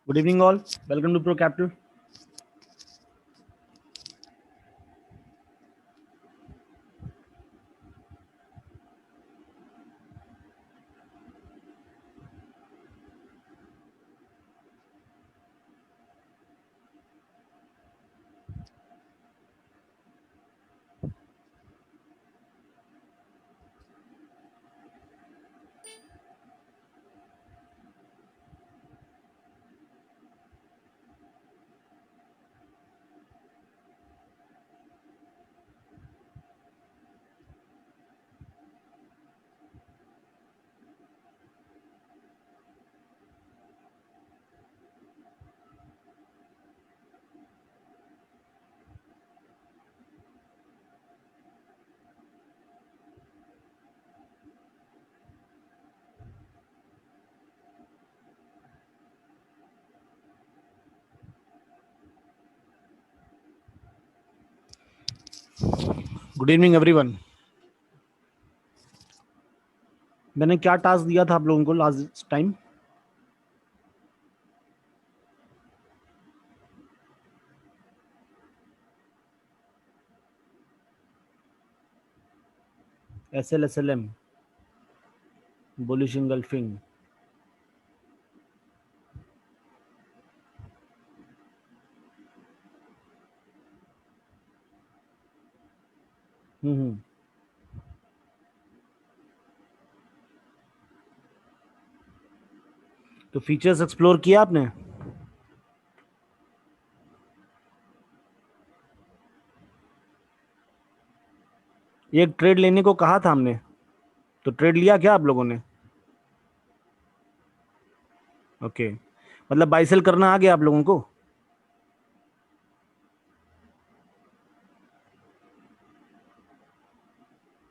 Good evening, all. Welcome to Pro Capital. Good evening everyone. मैंने क्या task दिया था आप लोगों को last time? SLSLM, bullish engulfing. तो फीचर्स एक्सप्लोर किया आपने? ये एक ट्रेड लेने को कहा था हमने, तो ट्रेड लिया क्या आप लोगों ने? ओके, मतलब बाई सेल करना आ गया आप लोगों को?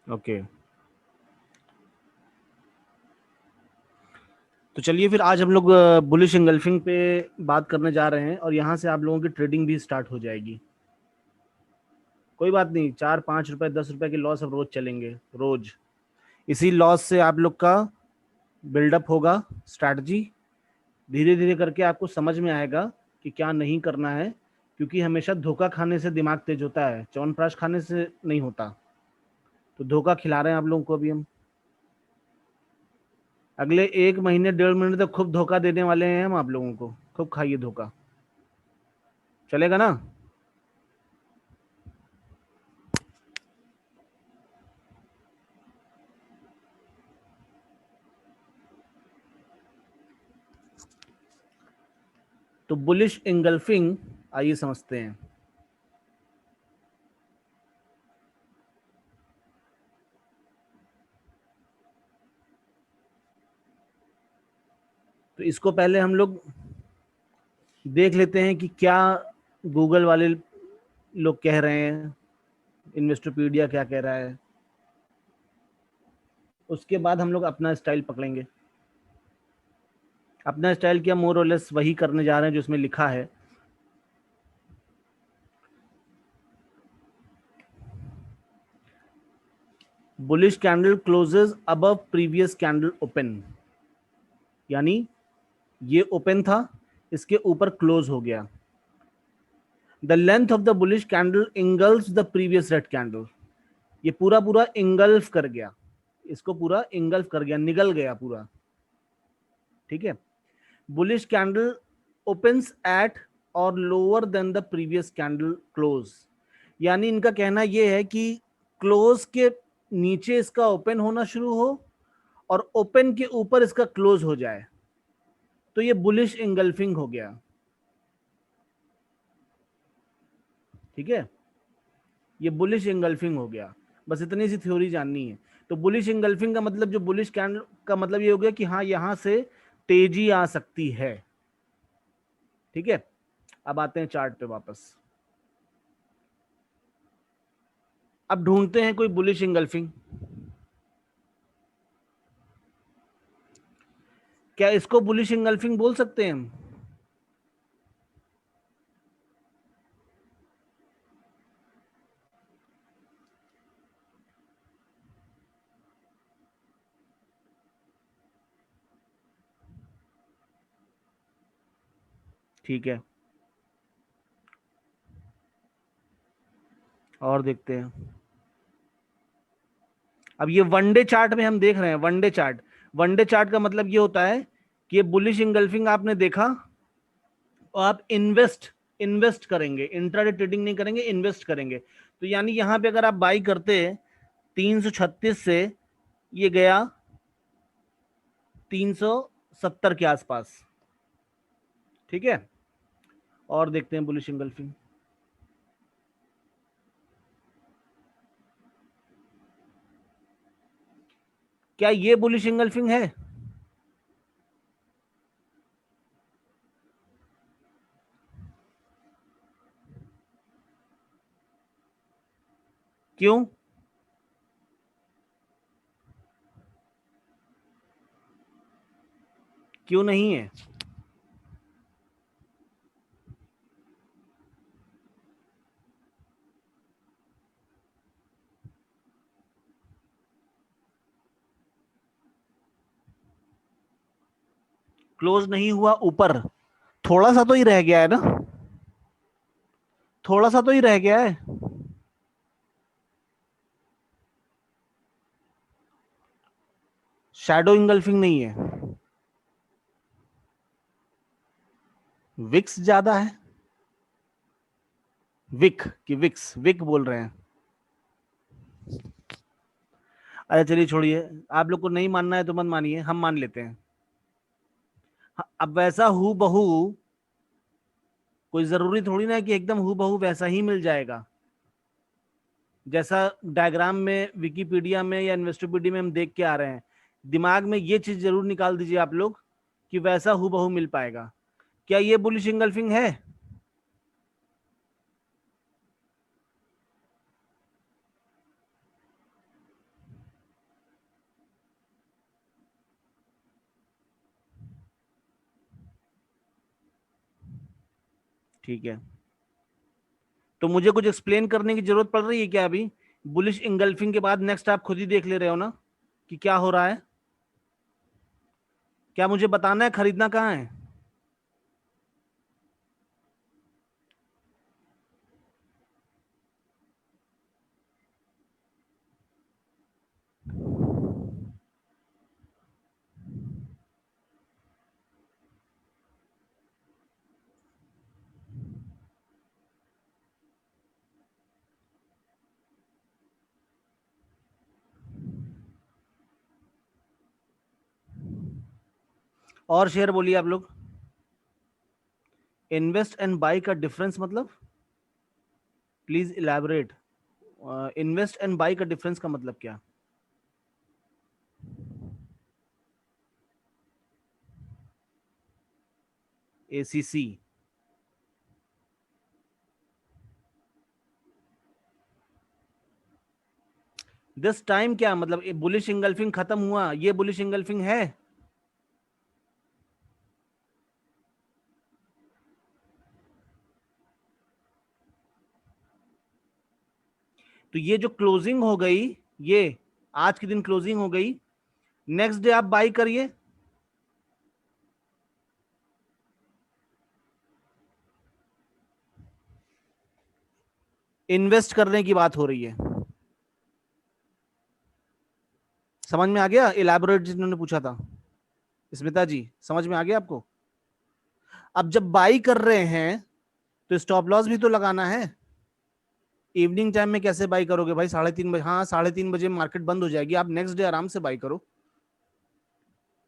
ओके, तो चलिए फिर आज हम लोग बुलिश इंगल्फिंग पे बात करने जा रहे हैं और यहाँ से आप लोगों की ट्रेडिंग भी स्टार्ट हो जाएगी। कोई बात नहीं, 4-5 रुपए 10 रुपए के लॉस अब रोज चलेंगे, रोज। इसी लॉस से आप लोग का बिल्डअप होगा स्ट्रैटेजी। धीरे धीरे करके आपको समझ में आएगा कि क्या नहीं करना है, क्योंकि हमेशा धोखा खाने से दिमाग तेज होता है, च्यवनप्राश खाने से नहीं होता। तो धोखा खिला रहे हैं आप लोगों को अभी हम। अगले 1 महीने 1.5 महीने तक खूब धोखा देने वाले हैं हम आप लोगों को। खूब खाइए धोखा, चलेगा ना? तो बुलिश इंगल्फिंग आइए समझते हैं। तो इसको पहले हम लोग देख लेते हैं कि क्या गूगल वाले लोग कह रहे हैं, इन्वेस्टोपीडिया क्या कह रहा है। उसके बाद हम लोग अपना स्टाइल पकड़ेंगे। अपना स्टाइल क्या, मोर और लेस वही करने जा रहे हैं जो इसमें लिखा है। Bullish candle closes above previous candle open, यानी ये ओपन था, इसके ऊपर क्लोज हो गया। The length of the bullish candle engulf the previous red candle, ये पूरा पूरा इंगल्फ कर गया, इसको पूरा इंगल्फ कर गया, निगल गया पूरा। ठीक है। बुलिश कैंडल ओपन्स एट और lower than the previous candle close, यानी इनका कहना यह है कि क्लोज के नीचे इसका ओपन होना शुरू हो और ओपन के ऊपर इसका क्लोज हो जाए, तो ये बुलिश इंगल्फिंग हो गया। ठीक है, ये बुलिश इंगल्फिंग हो गया। बस इतनी सी थ्योरी जाननी है। तो बुलिश इंगल्फिंग का मतलब, जो बुलिश कैंडल का मतलब ये हो गया कि हाँ यहां से तेजी आ सकती है। ठीक है, अब आते हैं चार्ट पे वापस। अब ढूंढते हैं कोई बुलिश इंगल्फिंग। क्या इसको बुलिश इंगल्फिंग बोल सकते हैं हम? ठीक है, और देखते हैं। अब ये वनडे चार्ट में हम देख रहे हैं, वनडे चार्ट। वनडे चार्ट का मतलब ये होता है कि ये बुलिश इंगल्फिंग आपने देखा और आप इन्वेस्ट इन्वेस्ट करेंगे, इंट्राडे ट्रेडिंग नहीं करेंगे, इन्वेस्ट करेंगे। तो यानी यहां पे अगर आप बाई करते 336 से, ये गया 370 के आसपास। ठीक है, और देखते हैं बुलिश इंगल्फिंग। क्या ये बुलिश इंगल्फिंग है? क्यों? क्यों नहीं है? क्लोज नहीं हुआ ऊपर, थोड़ा सा तो ही रह गया है ना, थोड़ा सा तो ही रह गया है। शैडो इंगल्फिंग नहीं है, विक्स ज्यादा है। विक कि विक्स, विक बोल रहे हैं। अच्छा चलिए छोड़िए, आप लोग को नहीं मानना है तो मत मानिए, हम मान लेते हैं। अब वैसा हु बहू, कोई जरूरी थोड़ी ना है कि एकदम हु बहू वैसा ही मिल जाएगा। जैसा डायग्राम में, विकीपीडिया में या इन्वेस्टोपीडिया में हम देख के आ रहे हैं, दिमाग में ये चीज जरूर निकाल दीजिए आप लोग कि वैसा हु बहू मिल पाएगा। क्या ये बुलिश इंगल्फिंग है? ठीक है, तो मुझे कुछ एक्सप्लेन करने की जरूरत पड़ रही है क्या अभी? बुलिश इंगल्फिंग के बाद नेक्स्ट आप खुद ही देख ले रहे हो ना कि क्या हो रहा है। क्या मुझे बताना है खरीदना कहाँ है? और शेयर बोलिए आप लोग। इन्वेस्ट एंड बाई का डिफरेंस मतलब, please elaborate. Invest and by का डिफरेंस का मतलब क्या? एसीसी। दिस टाइम क्या मतलब, बुलिश इंगल्फिंग खत्म हुआ, ये बुलिश इंगल्फिंग है? तो ये जो क्लोजिंग हो गई, ये आज के दिन क्लोजिंग हो गई, नेक्स्ट डे आप बाई करिए। इन्वेस्ट करने की बात हो रही है, समझ में आ गया? इलैबोरेट जिन्होंने पूछा था, स्मिता जी, समझ में आ गया आपको? अब जब बाई कर रहे हैं तो स्टॉप लॉस भी तो लगाना है। इवनिंग टाइम में कैसे बाई करोगे भाई? 3:30 बजे, हाँ 3:30 बजे मार्केट बंद हो जाएगी, आप नेक्स्ट डे आराम से बाई करो।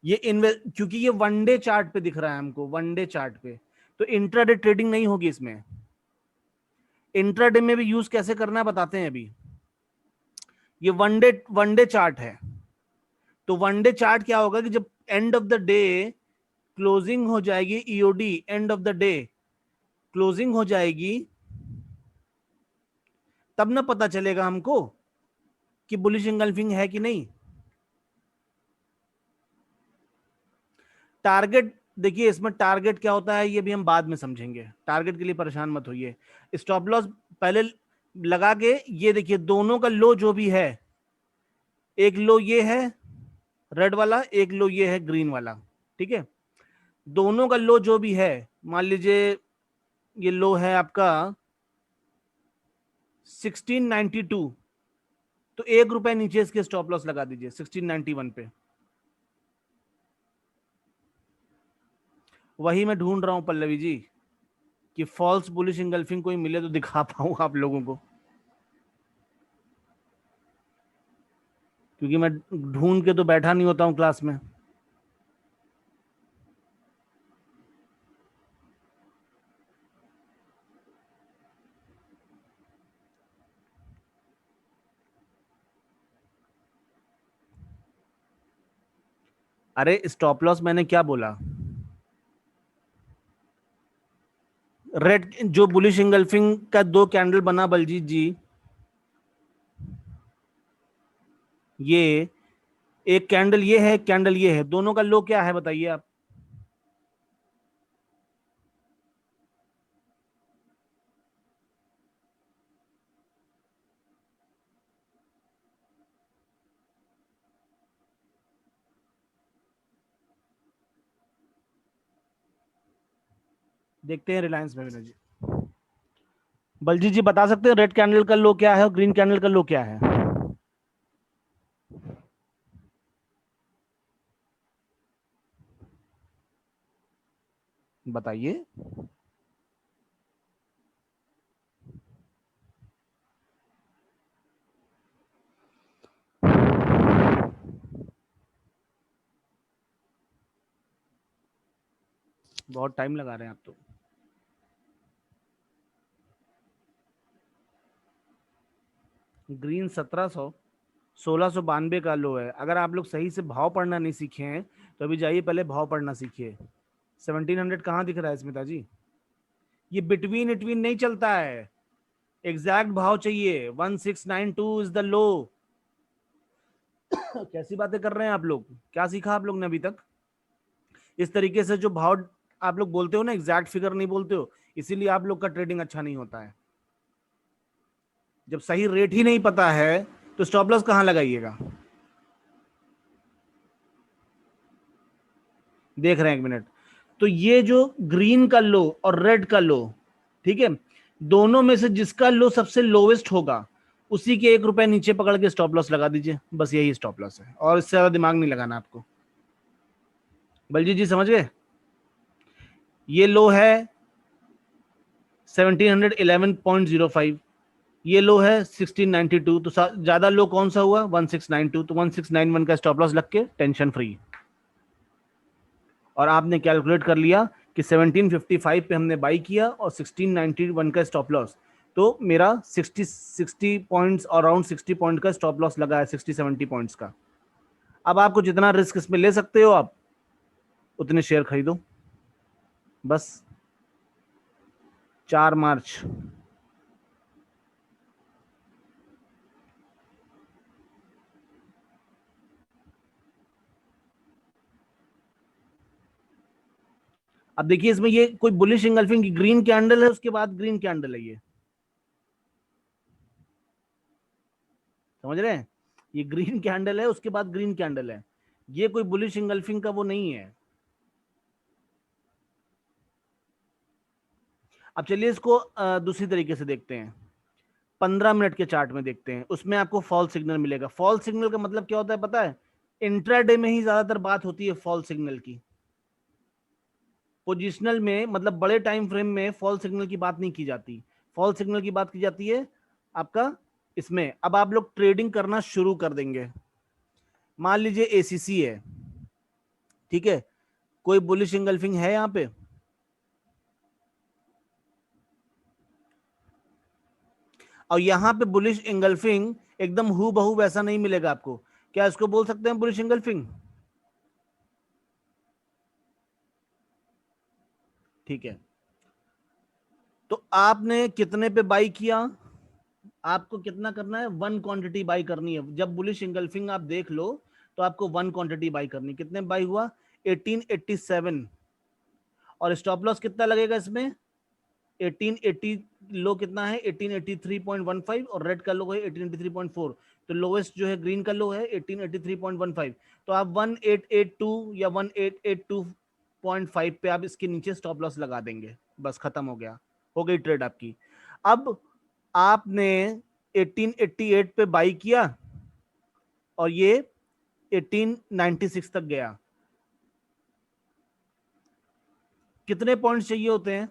ये इन्वेस्ट, क्योंकि ये वनडे चार्ट पे दिख रहा है हमको, वनडे चार्ट पे, तो इंट्राडे ट्रेडिंग नहीं होगी इसमें। इंट्राडे में भी यूज कैसे करना है बताते हैं अभी। ये वनडे वनडे चार्ट है, तो वनडे चार्ट क्या होगा कि जब end of the day closing हो जाएगी, EOD end of the day closing हो जाएगी, तब ना पता चलेगा हमको कि बुलिश इंगल्फिंग है कि नहीं। टारगेट, देखिए इसमें टारगेट क्या होता है ये भी हम बाद में समझेंगे, टारगेट के लिए परेशान मत होइए। स्टॉप लॉस पहले लगा के, ये देखिए दोनों का लो जो भी है, एक लो ये है रेड वाला, एक लो ये है ग्रीन वाला। ठीक है, दोनों का लो जो भी है, मान लीजिए ये लो है आपका 1692, तो 1 रुपए नीचे इसके स्टॉप लॉस लगा दीजिए 1691 पे। वही मैं ढूंढ रहा हूं पल्लवी जी, कि फॉल्स बुलिश इंगल्फिंग कोई मिले तो दिखा पाऊं आप लोगों को, क्योंकि मैं ढूंढ के तो बैठा नहीं होता हूं क्लास में। अरे स्टॉप लॉस मैंने क्या बोला, रेड जो बुलिश इंगल्फिंग का दो कैंडल बना बलजीत जी, ये एक कैंडल ये है, एक कैंडल ये है, दोनों का लो क्या है बताइए आप। देखते हैं रिलायंस में जी, बलजीत जी बता सकते हैं रेड कैंडल का लो क्या है और ग्रीन कैंडल का लो क्या है। बताइए। बहुत टाइम लगा रहे हैं आप तो। ग्रीन 1700, 1692 का लो है। अगर आप लोग सही से भाव पढ़ना नहीं सीखे हैं तो अभी जाइए पहले भाव पढ़ना सीखिए। 1700 कहाँ दिख रहा है स्मिता जी, ये बिटवीन इटवीन नहीं चलता है, एग्जैक्ट भाव चाहिए। 1692 इज द लो। कैसी बातें कर रहे हैं आप लोग, क्या सीखा आप लोग ने अभी तक। इस तरीके से जो भाव आप लोग बोलते हो ना, एग्जैक्ट फिगर नहीं बोलते हो, इसीलिए आप लोग का ट्रेडिंग अच्छा नहीं होता है। जब सही रेट ही नहीं पता है तो स्टॉप लॉस कहां लगाइएगा। देख रहे हैं, एक मिनट। तो ये जो ग्रीन का लो और रेड का लो, ठीक है, दोनों में से जिसका लो सबसे लोवेस्ट होगा उसी के 1 रुपए नीचे पकड़ के स्टॉप लॉस लगा दीजिए। बस यही स्टॉप लॉस है, और इससे ज्यादा दिमाग नहीं लगाना आपको। बलजीत जी समझ गए। ये लो है 1711.05, ये लो है 1692, तो ज्यादा लो कौन सा हुआ 1692, तो 1691 का स्टॉप लॉस लग के टेंशन फ्री। और आपने कैलकुलेट कर लिया कि 1755 पे हमने बाई किया और 1691 का स्टॉप लॉस, तो मेरा 60 पॉइंट्स, अराउंड 60 पॉइंट का स्टॉप लॉस लगा है, 60-70 पॉइंट्स का। अब आपको जितना रिस्क इसमें ले सकते हो आप उतने शेयर खरीदो, बस। 4 मार्च। अब देखिए इसमें ये कोई बुलिश इंगल्फिंग की ग्रीन कैंडल है, उसके बाद ग्रीन कैंडल है, ये समझ रहे हैं। ये ग्रीन कैंडल है, उसके बाद ग्रीन कैंडल है, ये कोई बुलिश इंगल्फिंग का वो नहीं है। अब चलिए इसको दूसरी तरीके से देखते हैं। 15 मिनट के चार्ट में देखते हैं, उसमें आपको फॉल्स सिग्नल मिलेगा। फॉल्स सिग्नल का मतलब क्या होता है पता है, इंट्राडे में ही ज्यादातर बात होती है फॉल्स सिग्नल की। पोजिशनल में मतलब बड़े टाइम फ्रेम में फॉल्स सिग्नल की बात नहीं की जाती। फॉल्स सिग्नल की बात की जाती है आपका इसमें। अब आप लोग ट्रेडिंग करना शुरू कर देंगे, मान लीजिए एसीसी है, ठीक है, कोई बुलिश इंगल्फिंग है यहां पे, और यहां पे बुलिश इंगल्फिंग एकदम हु बहू वैसा नहीं मिलेगा आपको। क्या इसको बोल सकते हैं बुलिश इंगल्फिंग, ठीक है। तो आपने कितने पे बाई किया, आपको कितना करना है, वन क्वांटिटी बाई करनी है। जब बुलिश इंगल्फिंग आप देख लो तो आपको वन क्वांटिटी बाई करनी। कितने बाई हुआ 1887, और स्टॉप लॉस कितना लगेगा इसमें 1880। लो कितना है 1883.15, और रेड का लो है 1883.4, तो लोवेस्ट जो है ग्रीन का लो है 1883.15। तो आप 1882 या 1882 0.5 पे आप इसके नीचे स्टॉप लॉस लगा देंगे, बस खत्म हो गया, हो गई ट्रेड आपकी। अब आपने 1888 पे बाई किया और ये 1896 तक गया, कितने पॉइंट्स चाहिए होते हैं?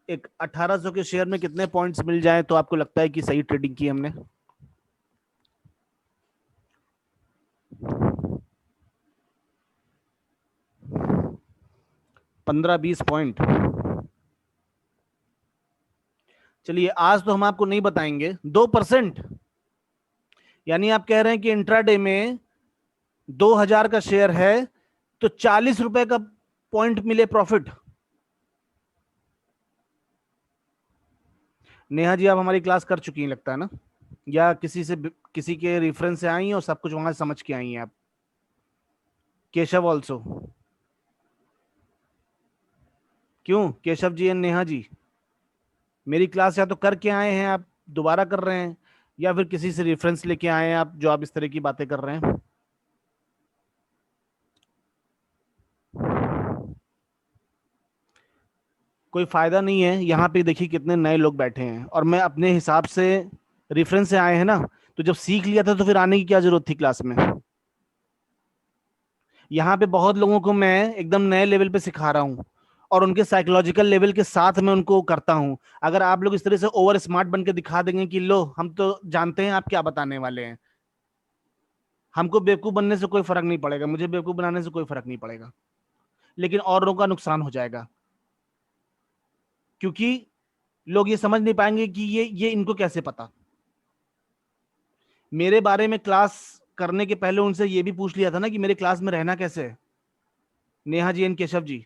एक 1800 के शेयर में कितने पॉइंट्स मिल जाए तो आपको लगता है कि सही ट्रेडिंग की हमने? 15-20 पॉइंट। चलिए आज तो हम आपको नहीं बताएंगे, 2%। यानी आप कह रहे हैं कि इंट्राडे में 2000 का शेयर है तो 40 रुपए का पॉइंट मिले प्रॉफिट। नेहा जी आप हमारी क्लास कर चुकी हैं लगता है ना, या किसी के रेफरेंस से आई हैं और सब कुछ वहां से समझ के आई हैं आप? केशव ऑल्सो? क्यों केशव जी एंड नेहा जी, मेरी क्लास या तो करके आए हैं आप, दोबारा कर रहे हैं, या फिर किसी से रेफरेंस लेके आए हैं आप जो आप इस तरह की बातें कर रहे हैं? कोई फायदा नहीं है, यहाँ पे देखिए कितने नए लोग बैठे हैं और मैं अपने हिसाब से, रेफरेंस से आए हैं ना, तो जब सीख लिया था तो फिर आने की क्या जरूरत थी क्लास में? यहाँ पे बहुत लोगों को मैं एकदम नए लेवल पे सिखा रहा हूँ और उनके साइकोलॉजिकल लेवल के साथ मैं उनको करता हूँ। अगर आप लोग इस तरह से ओवर स्मार्ट बन के दिखा देंगे कि लो हम तो जानते हैं आप क्या बताने वाले हैं, हमको बेवकूफ बनने से कोई फर्क नहीं पड़ेगा, मुझे बेवकूफ बनाने से कोई फर्क नहीं पड़ेगा, लेकिन औरों का नुकसान हो जाएगा, क्योंकि लोग ये समझ नहीं पाएंगे कि ये इनको कैसे पता। मेरे बारे में क्लास करने के पहले उनसे ये भी पूछ लिया था ना कि मेरे क्लास में रहना कैसे है, नेहा जी एंड केशव जी,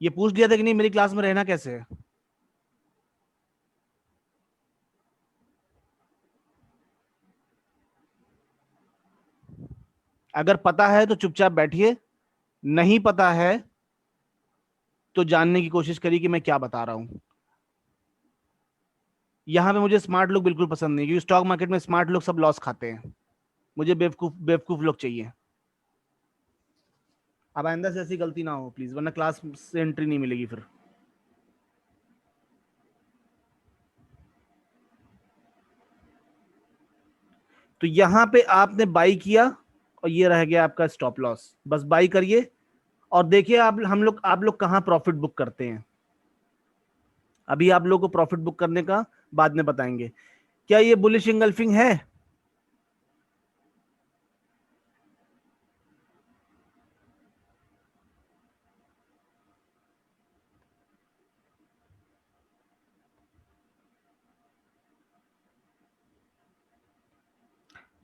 ये पूछ लिया था कि नहीं मेरी क्लास में रहना कैसे है? अगर पता है तो चुपचाप बैठिए, नहीं पता है तो जानने की कोशिश करिए कि मैं क्या बता रहा हूं। यहां पे मुझे स्मार्ट लोग बिल्कुल पसंद नहीं, क्योंकि स्टॉक मार्केट में स्मार्ट लोग सब लॉस खाते हैं, मुझे बेवकूफ बेवकूफ लोग चाहिए। अब आइंदा से ऐसी गलती ना हो प्लीज, वरना क्लास से एंट्री नहीं मिलेगी फिर। तो यहां पे आपने बाई किया और ये रह गया आपका स्टॉप लॉस, बस बाई करिए और देखिए आप लोग कहां प्रॉफिट बुक करते हैं। अभी आप लोग को प्रॉफिट बुक करने का बाद में बताएंगे। क्या ये बुलिश इंगल्फिंग है?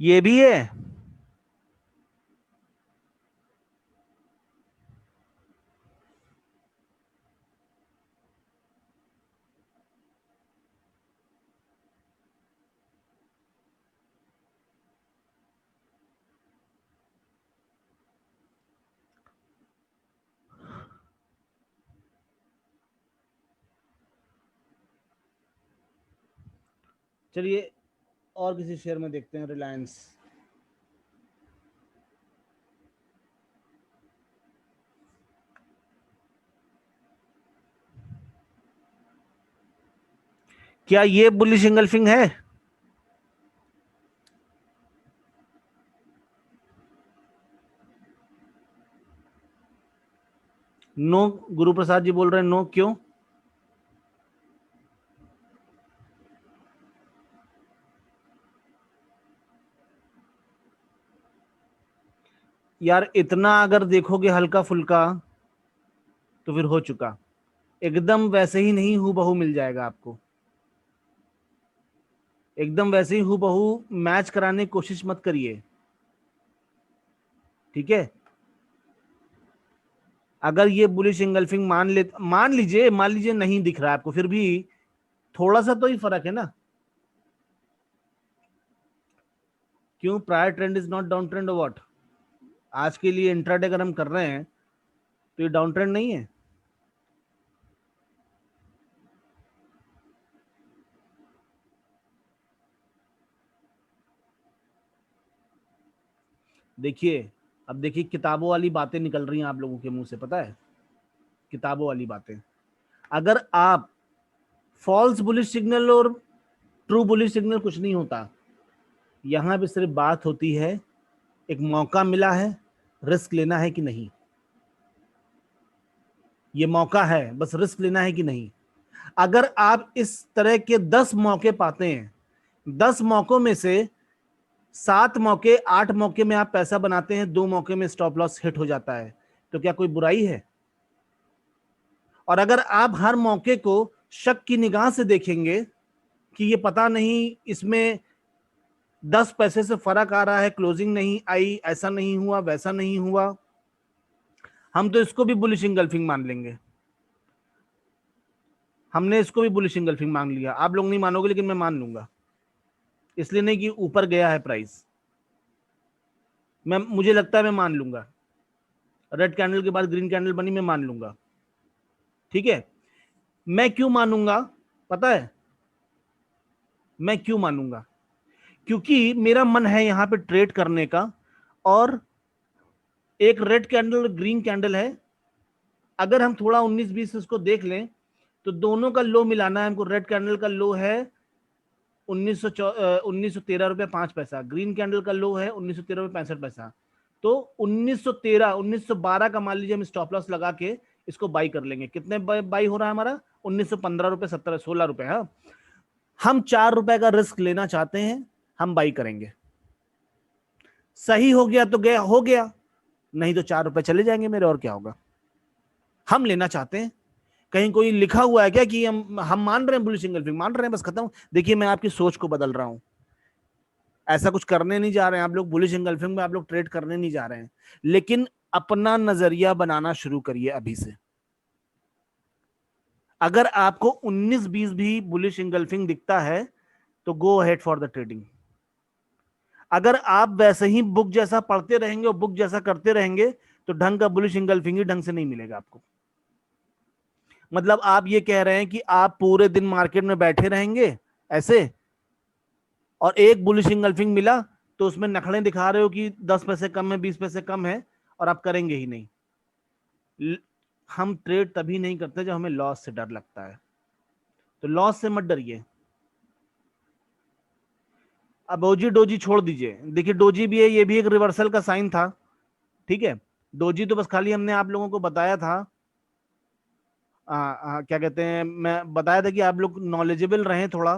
ये भी है। चलिए और किसी शेयर में देखते हैं, रिलायंस। क्या ये बुलिश इंगल्फिंग है? नो। गुरु प्रसाद जी बोल रहे हैं नो, क्यों? यार इतना अगर देखोगे हल्का फुल्का तो फिर हो चुका, एकदम वैसे ही नहीं हूबहू मिल जाएगा आपको, एकदम वैसे ही हूबहू मैच कराने की कोशिश मत करिए, ठीक है? अगर ये बुलिश इंगल्फिंग मान लीजिए नहीं दिख रहा है आपको, फिर भी थोड़ा सा तो ही फर्क है ना। क्यों, prior trend is not down trend और व्हाट? आज के लिए इंट्राडे अगर हम कर रहे हैं तो ये डाउन ट्रेंड नहीं है? देखिए अब देखिए किताबों वाली बातें निकल रही हैं आप लोगों के मुंह से, पता है, किताबों वाली बातें। अगर आप फॉल्स बुलिश सिग्नल और ट्रू बुलिश सिग्नल कुछ नहीं होता, यहां पे सिर्फ बात होती है एक मौका मिला है, रिस्क लेना है कि नहीं, ये मौका है, बस रिस्क लेना है कि नहीं। अगर आप इस तरह के 10 मौके पाते हैं, 10 मौकों में से 7 मौके 8 मौके में आप पैसा बनाते हैं, 2 मौके में स्टॉप लॉस हिट हो जाता है, तो क्या कोई बुराई है? और अगर आप हर मौके को शक की निगाह से देखेंगे कि ये पता नहीं इसमें 10 पैसे से फर्क आ रहा है, क्लोजिंग नहीं आई, ऐसा नहीं हुआ, वैसा नहीं हुआ, हम तो इसको भी बुलिश इंगल्फिंग मान लेंगे। हमने इसको भी बुलिश इंगल्फिंग मान लिया, आप लोग नहीं मानोगे लेकिन मैं मान लूंगा। इसलिए नहीं कि ऊपर गया है प्राइस, मुझे लगता है मैं मान लूंगा। रेड कैंडल के बाद ग्रीन कैंडल बनी, मैं मान लूंगा, ठीक है। मैं क्यों मानूंगा पता है? मैं क्यों मानूंगा? क्योंकि मेरा मन है यहां पे ट्रेड करने का, और एक रेड कैंडल और ग्रीन कैंडल है। अगर हम थोड़ा 19-20 इसको देख लें तो दोनों का लो मिलाना है हमको। रेड कैंडल का लो है 1913 रुपये 5 पैसा, ग्रीन कैंडल का लो है 1913 रुपये 65 पैसा। तो 1913 1912 का मान लीजिए हम स्टॉप लॉस लगा के इसको बाई कर लेंगे। कितने बाई हो रहा है हमारा? 1915 रुपये 17 16 रुपए। हाँ, हम 4 रुपए का रिस्क लेना चाहते हैं, हम बाई करेंगे। सही हो गया तो गया, हो गया, नहीं तो 4 रुपए चले जाएंगे मेरे, और क्या होगा। हम लेना चाहते हैं। कहीं कोई लिखा हुआ है क्या कि हम मान रहे हैं बुलिश इंगल्फिंग, मान रहे हैं, बस खत्म। देखिए मैं आपकी सोच को बदल रहा हूं, ऐसा कुछ करने नहीं जा रहे हैं आप लोग, बुलिश इंगल्फिंग में आप लोग ट्रेड करने नहीं जा रहे हैं, लेकिन अपना नजरिया बनाना शुरू करिए अभी से। अगर आपको 19-20 भी बुलिश इंगल्फिंग दिखता है तो go ahead for the trading. अगर आप वैसे ही बुक जैसा पढ़ते रहेंगे और बुक जैसा करते रहेंगे तो ढंग का बुलिश इंगल्फिंग ही ढंग से नहीं मिलेगा आपको। मतलब आप ये कह रहे हैं कि आप पूरे दिन मार्केट में बैठे रहेंगे ऐसे, और एक बुलिश इंगल्फिंग मिला तो उसमें नखड़े दिखा रहे हो कि 10 पैसे कम है, 20 पैसे कम है, और आप करेंगे ही नहीं। हम ट्रेड तभी नहीं करते जब हमें लॉस से डर लगता है, तो लॉस से मत डरिए। अब ओजी डोजी छोड़ दीजिए, देखिए डोजी भी है, ये भी एक रिवर्सल का साइन था, ठीक है। डोजी तो बस खाली हमने आप लोगों को बताया था, क्या कहते हैं, मैं बताया था कि आप लोग नॉलेजेबल रहें, थोड़ा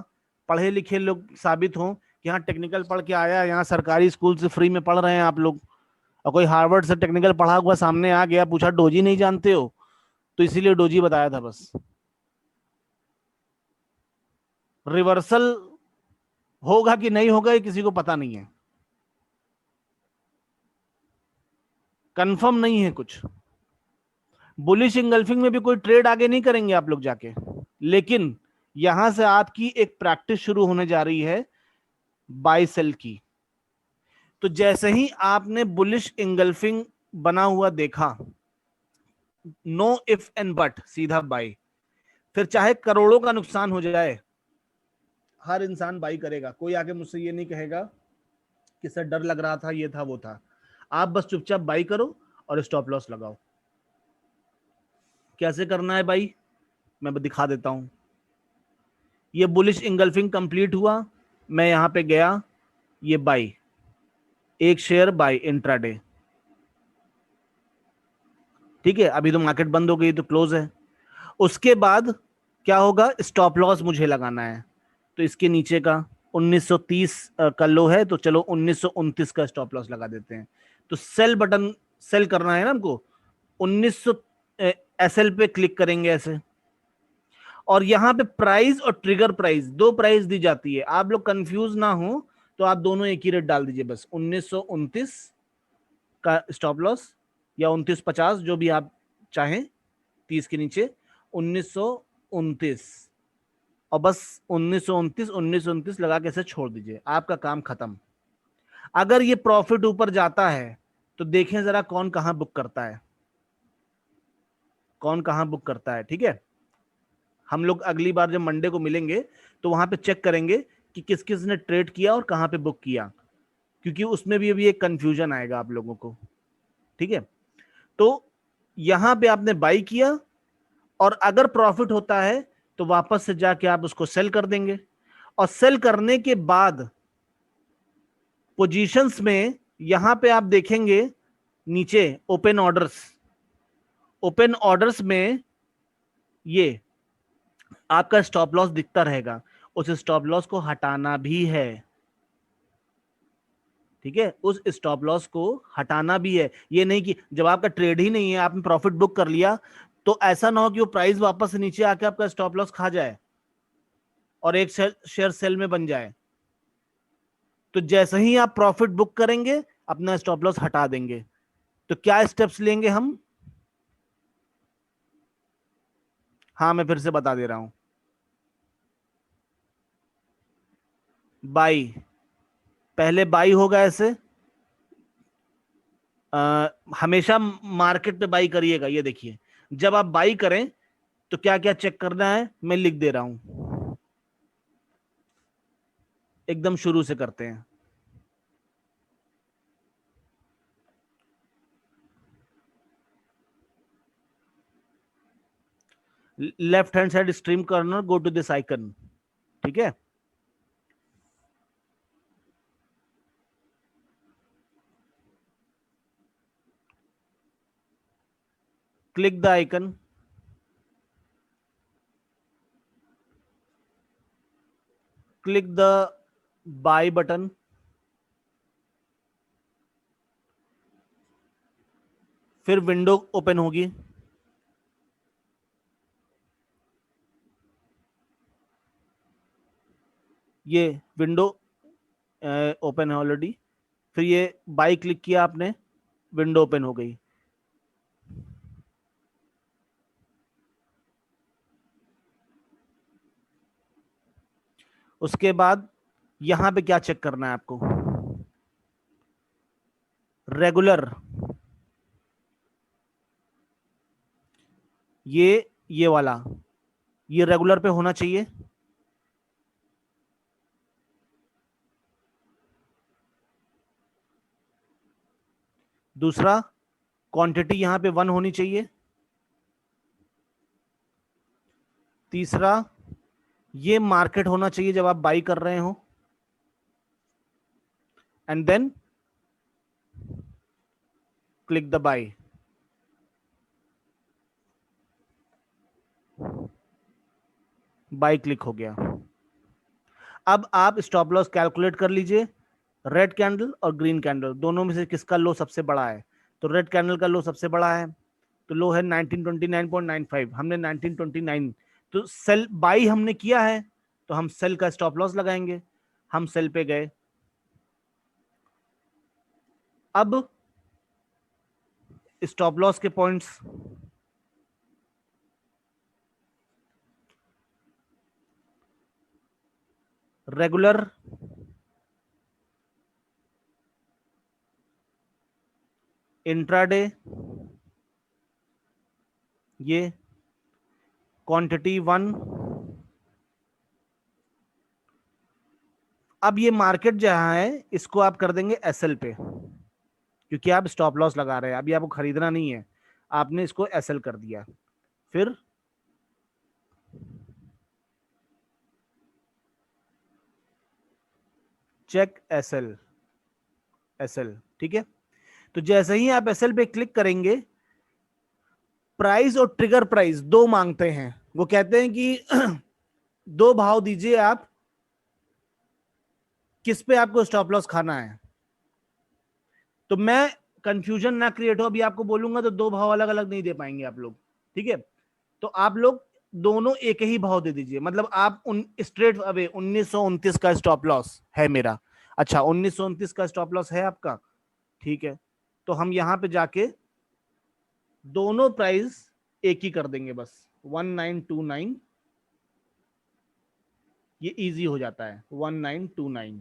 पढ़े लिखे लोग साबित हों कि हाँ टेक्निकल पढ़ के आया, यहाँ सरकारी स्कूल से फ्री में पढ़ रहे हैं आप लोग, और कोई हार्वर्ड से टेक्निकल पढ़ा हुआ सामने आ गया, पूछा डोजी नहीं जानते हो, तो इसीलिए डोजी बताया था बस। रिवर्सल होगा कि नहीं होगा ये किसी को पता नहीं है, कंफर्म नहीं है कुछ। बुलिश इंगल्फिंग में भी कोई ट्रेड आगे नहीं करेंगे आप लोग जाके, लेकिन यहां से आपकी एक प्रैक्टिस शुरू होने जा रही है बाय सेल की। तो जैसे ही आपने बुलिश इंगल्फिंग बना हुआ देखा, नो इफ एंड बट, सीधा बाय। फिर चाहे करोड़ों का नुकसान हो जाए, हर इंसान बाई करेगा। कोई आके मुझसे ये नहीं कहेगा कि सर डर लग रहा था, ये था वो था। आप बस चुपचाप बाई करो और स्टॉप लॉस लगाओ। कैसे करना है बाई, मैं दिखा देता हूं। ये बुलिश इंगल्फिंग कंप्लीट हुआ, मैं यहां पे गया, ये बाई, एक शेयर बाई इंट्राडे, ठीक है। अभी तो मार्केट बंद हो गई तो क्लोज है। उसके बाद क्या होगा, स्टॉप लॉस मुझे लगाना है, तो इसके नीचे का 1930 का लो है, तो चलो 1929 का स्टॉप लॉस लगा देते हैं। तो सेल बटन, सेल करना है ना हमको, 1900 एसएल पे क्लिक करेंगे ऐसे, और यहां पे प्राइस और ट्रिगर प्राइस, दो प्राइस दी जाती है। आप लोग कंफ्यूज ना हो तो आप दोनों एक ही रेट डाल दीजिए बस, 1929 का स्टॉप लॉस या 2950, जो भी आप चाहें, 30 के नीचे 1929, और बस 1929 लगा के इसे छोड़ दीजिए, आपका काम खत्म। अगर ये प्रॉफिट ऊपर जाता है तो देखें जरा कौन कहां बुक करता है, कौन कहां बुक करता है, ठीक है। हम लोग अगली बार जब मंडे को मिलेंगे तो वहां पे चेक करेंगे कि किस किस ने ट्रेड किया और कहां पे बुक किया, क्योंकि उसमें भी अभी एक कंफ्यूजन आएगा आप लोगों को। ठीक है, तो यहां पे आपने बाई किया और अगर प्रॉफिट होता है तो वापस से जाके आप उसको सेल कर देंगे, और सेल करने के बाद पोजीशंस में यहां पे आप देखेंगे नीचे ओपन ऑर्डर्स, ओपन ऑर्डर्स में ये आपका स्टॉप लॉस दिखता रहेगा, उस स्टॉप लॉस को हटाना भी है। ठीक है, उस स्टॉप लॉस को हटाना भी है। ये नहीं कि जब आपका ट्रेड ही नहीं है आपने प्रॉफिट बुक कर लिया तो ऐसा ना हो कि वो प्राइस वापस से नीचे आके आपका स्टॉप लॉस खा जाए और एक शेयर सेल में बन जाए। तो जैसे ही आप प्रॉफिट बुक करेंगे अपना स्टॉप लॉस हटा देंगे। तो क्या स्टेप्स लेंगे हम, हाँ मैं फिर से बता दे रहा हूं। बाई, पहले बाई होगा ऐसे, हमेशा मार्केट पे बाई करिएगा। ये देखिए जब आप बाई करें तो क्या क्या चेक करना है मैं लिख दे रहा हूं, एकदम शुरू से करते हैं। Left hand side stream corner, go to this icon. ठीक है, click the icon, click the buy button, फिर विंडो ओपन होगी। ये विंडो ओपन है ऑलरेडी, फिर ये बाय क्लिक किया आपने, विंडो ओपन हो गई। उसके बाद यहां पे क्या चेक करना है आपको, रेगुलर, ये वाला, ये रेगुलर पे होना चाहिए। दूसरा, क्वांटिटी यहां पे 1 होनी चाहिए। तीसरा, ये मार्केट होना चाहिए जब आप बाई कर रहे हो। And then click the buy. Buy click हो गया। अब आप स्टॉप लॉस कैलकुलेट कर लीजिए, रेड कैंडल और ग्रीन कैंडल दोनों में से किसका लो सबसे बड़ा है। तो रेड कैंडल का लो सबसे बड़ा है, तो लो है 1929.95, हमने 1929, तो सेल बाई हमने किया है तो हम सेल का स्टॉप लॉस लगाएंगे। हम सेल पे गए, अब स्टॉप लॉस के पॉइंट्स, रेगुलर, इंट्राडे, ये क्वांटिटी 1। अब ये मार्केट जहां है इसको आप कर देंगे एसएल पे, क्योंकि आप स्टॉप लॉस लगा रहे हैं, अभी आपको खरीदना नहीं है, आपने इसको एसएल कर दिया। फिर चेक एसएल, एसएल, ठीक है। तो जैसे ही आप एसएल पे क्लिक करेंगे, प्राइस और ट्रिगर प्राइस दो मांगते हैं, वो कहते हैं कि दो भाव दीजिए आप, किस पे आपको स्टॉप लॉस खाना है। तो मैं कंफ्यूजन ना क्रिएट हो, अभी आपको बोलूंगा तो दो भाव अलग अलग नहीं दे पाएंगे आप लोग। ठीक है, तो आप लोग दोनों एक ही भाव दे दीजिए, मतलब आप स्ट्रेट अवे 1929 का स्टॉप लॉस है मेरा। अच्छा, 1929 का स्टॉप लॉस है आपका, ठीक है। तो हम यहां पे जाके दोनों प्राइस एक ही कर देंगे, बस 1929, ये इजी हो जाता है 1929।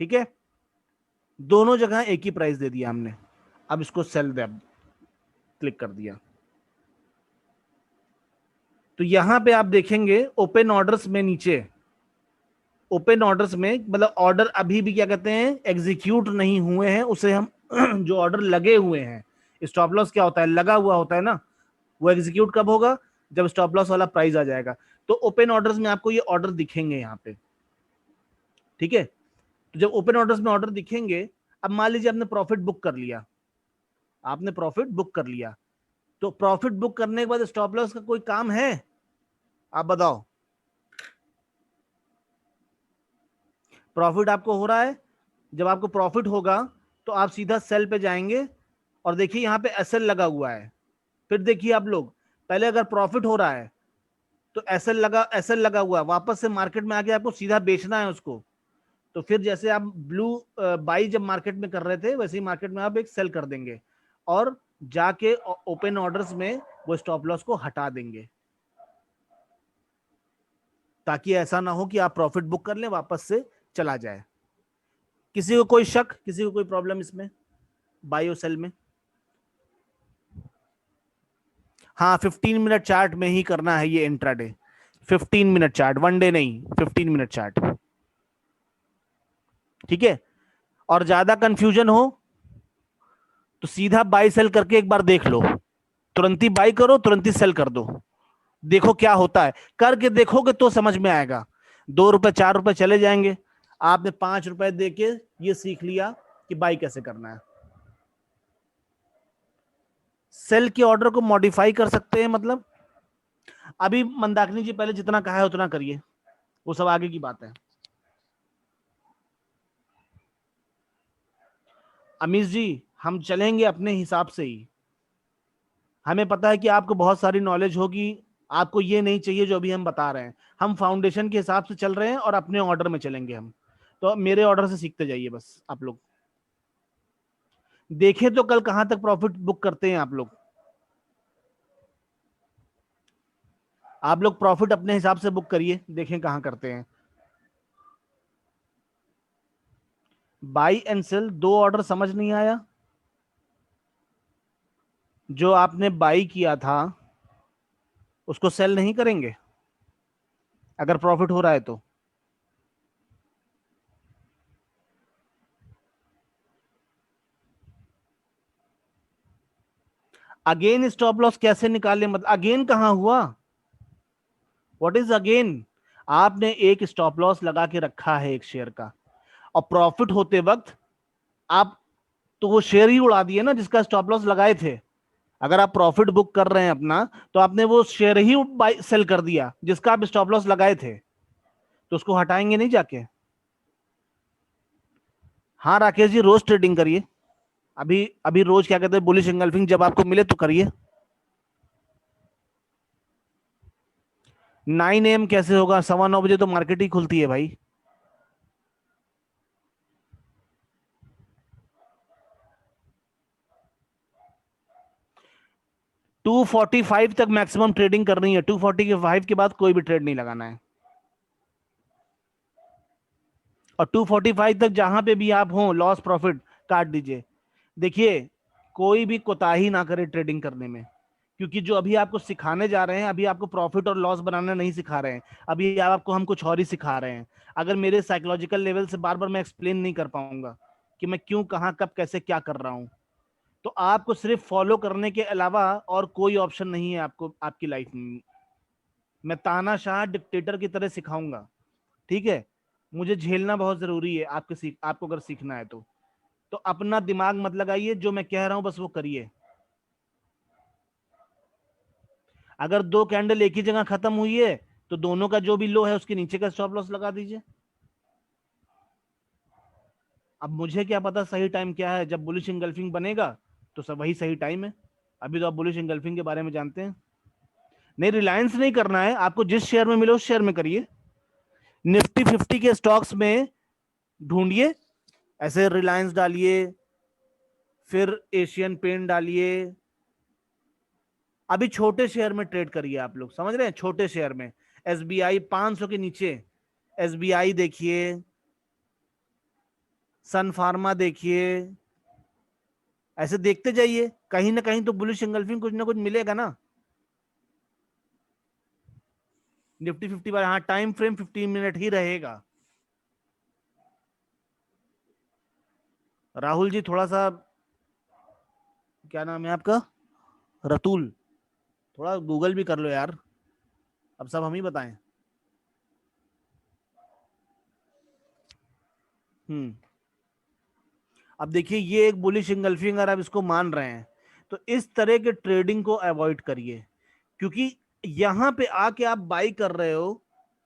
ठीक है, दोनों जगह एक ही प्राइस दे दिया हमने। अब इसको सेल दे, क्लिक कर दिया। तो यहां पे आप देखेंगे ओपन ऑर्डर्स में नीचे, ओपन ऑर्डर्स में मतलब ऑर्डर अभी भी क्या कहते हैं एग्जीक्यूट नहीं हुए हैं, उसे हम जो ऑर्डर लगे हुए हैं स्टॉप लॉस क्या होता है, लगा हुआ होता है ना, वो एग्जीक्यूट कब होगा, जब स्टॉप लॉस वाला प्राइस आ जाएगा। तो ओपन ऑर्डर्स में आपको ये ऑर्डर दिखेंगे यहाँ पे, ठीक है। तो जब ओपन ऑर्डर्स में ऑर्डर दिखेंगे, अब मान लीजिए आपने प्रॉफिट बुक कर लिया, आपने प्रॉफिट बुक कर लिया, तो प्रॉफिट बुक करने के बाद स्टॉप लॉस का कोई काम है, आप बताओ। प्रॉफिट आपको हो रहा है, जब आपको प्रॉफिट होगा तो आप सीधा सेल पे जाएंगे और देखिए यहाँ पे एसएल लगा हुआ है। फिर देखिए आप लोग, पहले अगर प्रॉफिट हो रहा है तो एसएल लगा हुआ है, वापस से मार्केट में आके आपको सीधा बेचना है उसको। तो फिर जैसे आप ब्लू बाई जब मार्केट में कर रहे थे, वैसे ही मार्केट में आप एक सेल कर देंगे और जाके ओपन ऑर्डर्स में वो स्टॉप लॉस को हटा देंगे, ताकि ऐसा ना हो कि आप प्रॉफिट बुक कर लें वापस से चला जाए। किसी को कोई शक, किसी को कोई प्रॉब्लम इसमें, बाई और सेल में? हाँ, 15 मिनट चार्ट में ही करना है ये intraday. 15 minute chart, one day नहीं, 15 मिनट चार्ट, ठीक है। और ज्यादा कंफ्यूजन हो तो सीधा बाई सेल करके एक बार देख लो, तुरंत ही बाई करो, तुरंत ही सेल कर दो, देखो क्या होता है। करके देखोगे तो समझ में आएगा। 2 रुपए 4 रुपए चले जाएंगे, आपने 5 रुपए देके ये सीख लिया कि बाई कैसे करना है। सेल के ऑर्डर को मॉडिफाई कर सकते हैं, मतलब अभी मंदाकिनी जी पहले जितना कहा है उतना करिए, वो सब आगे की बात है। अमीश जी, हम चलेंगे अपने हिसाब से ही, हमें पता है कि आपको बहुत सारी नॉलेज होगी, आपको ये नहीं चाहिए जो अभी हम बता रहे हैं। हम फाउंडेशन के हिसाब से चल रहे हैं और अपने ऑर्डर में चलेंगे हम। तो मेरे ऑर्डर से सीखते जाइए बस आप लोग। देखें तो कल कहां तक प्रॉफिट बुक करते हैं आप लोग। आप लोग प्रॉफिट अपने हिसाब से बुक करिए, देखें कहां करते हैं। बाई एंड सेल, दो ऑर्डर समझ नहीं आया? जो आपने बाई किया था उसको सेल नहीं करेंगे अगर प्रॉफिट हो रहा है तो? अगेन स्टॉप लॉस कैसे निकाले, मतलब अगेन कहां हुआ, व्हाट इज अगेन? आपने एक स्टॉप लॉस लगा के रखा है एक शेयर का, और प्रॉफिट होते वक्त आप तो वो शेयर ही उड़ा दिए ना जिसका स्टॉप लॉस लगाए थे। अगर आप प्रॉफिट बुक कर रहे हैं अपना, तो आपने वो शेयर ही बाई सेल कर दिया जिसका आप स्टॉप लॉस लगाए थे, तो उसको हटाएंगे नहीं जाके? हाँ राकेश जी, रोज ट्रेडिंग करिए। अभी अभी रोज क्या कहते हैं, बुलिश इंगल्फिंग जब आपको मिले तो करिए। 9 AM कैसे होगा, 9:15 तो मार्केट ही खुलती है भाई। 245 तक मैक्सिमम ट्रेडिंग करनी है, 245 के बाद कोई भी ट्रेड नहीं लगाना है। और 245 तक जहां पे भी आप हो, लॉस प्रॉफिट काट दीजिए। देखिए, कोई भी कोताही ना करे ट्रेडिंग करने में, क्योंकि जो अभी आपको सिखाने जा रहे हैं, अभी आपको प्रॉफिट और लॉस बनाना नहीं सिखा रहे हैं, अभी आपको हम कुछ और ही सिखा रहे हैं। अगर मेरे साइकोलॉजिकल लेवल से बार बार मैं एक्सप्लेन नहीं कर पाऊंगा कि मैं क्यों, कहां, कब, कैसे क्या कर रहा हूं, तो आपको सिर्फ फॉलो करने के अलावा और कोई ऑप्शन नहीं है आपको आपकी लाइफ में। मैं तानाशाह डिक्टेटर की तरह सिखाऊंगा, ठीक है। मुझे झेलना बहुत जरूरी है, आपको अगर सीखना है तो अपना दिमाग मत लगाइए, जो मैं कह रहा हूं बस वो करिए। अगर दो कैंडल एक ही जगह खत्म हुई है, तो दोनों का जो भी लो है उसके नीचे का स्टॉप लॉस लगा दीजिए। अब मुझे क्या पता सही टाइम क्या है, जब बुलिश इंगल्फिंग बनेगा तो सब वही सही टाइम है। अभी तो आप बुलिश इंगल्फिंग के बारे में जानते हैं। नहीं, रिलायंस नहीं करना है आपको, जिस शेयर में मिले उस शेयर में करिए। निफ्टी 50 के स्टॉक्स में ढूंढिए, ऐसे रिलायंस डालिए, फिर एशियन पेंट डालिए। अभी छोटे शेयर में ट्रेड करिए, आप लोग समझ रहे हैं, छोटे शेयर में। एसबीआई 500 के नीचे, एसबीआई देखिए, सन फार्मा देखिए, ऐसे देखते जाइए, कहीं ना कहीं तो बुलिश इंगल्फिंग कुछ ना कुछ मिलेगा ना। निफ्टी 50 पर हाँ, टाइम फ्रेम 15 मिनट ही रहेगा। राहुल जी थोड़ा सा क्या नाम है आपका? रतुल। थोड़ा गूगल भी कर लो यार, अब सब हम ही बताएं। हम्म। अब देखिए, ये एक बुलिश इंगल्फिंग अगर आप इसको मान रहे हैं, तो इस तरह के ट्रेडिंग को अवॉइड करिए, क्योंकि यहां पे आके आप बाई कर रहे हो,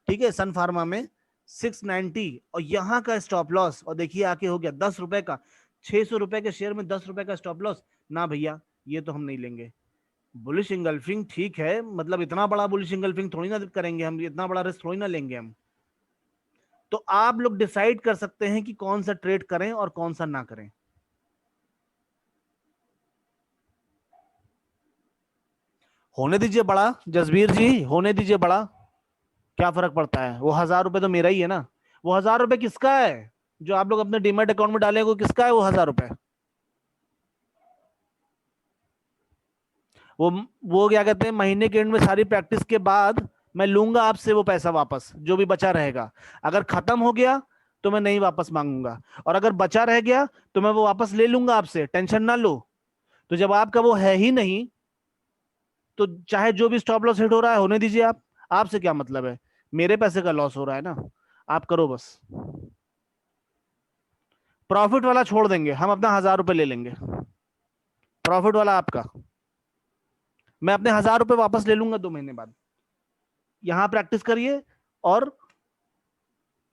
ठीक है, सन फार्मा में 690, और यहां का स्टॉप लॉस, और देखिए आके हो गया 10 रुपए का। 600 रुपए के शेयर में 10 रुपए का स्टॉप लॉस, ना भैया, ये तो हम नहीं लेंगे। बुलिश इंगल्फिंग ठीक है, मतलब इतना बड़ा बुलिश इंगल्फिंग थोड़ी ना करेंगे हम, इतना बड़ा रिस्क थोड़ी ना लेंगे हम। तो आप लोग डिसाइड कर सकते हैं कि कौन सा ट्रेड करें और कौन सा ना करें। होने दीजिए बड़ा, जसबीर जी, होने दीजिए बड़ा। क्या फर्क पड़ता है, वो 1000 रुपए तो मेरा ही है ना। वो 1000 रुपए किसका है? जो आप लोग अपने डीमेट अकाउंट में डालेंगे, वो किसका है वो 1000 रुपए? वो वो क्या कहते हैं, महीने के एंड में सारी प्रैक्टिस के बाद मैं लूंगा आपसे वो पैसा वापस, जो भी बचा रहेगा। अगर खत्म हो गया तो मैं नहीं वापस मांगूंगा, और अगर बचा रह गया तो मैं वो वापस ले लूंगा आपसे, टेंशन ना लो। तो जब आपका वो है ही नहीं, तो चाहे जो भी स्टॉप लॉस हिट हो रहा है, होने दीजिए आप। आपसे क्या मतलब है? मेरे पैसे का लॉस हो रहा है ना, आप करो बस। प्रॉफिट वाला छोड़ देंगे, हम अपना 1000 रुपये ले लेंगे। प्रॉफिट वाला आपका, मैं अपने 1000 रुपये वापस ले लूंगा 2 महीने बाद। यहां प्रैक्टिस करिए, और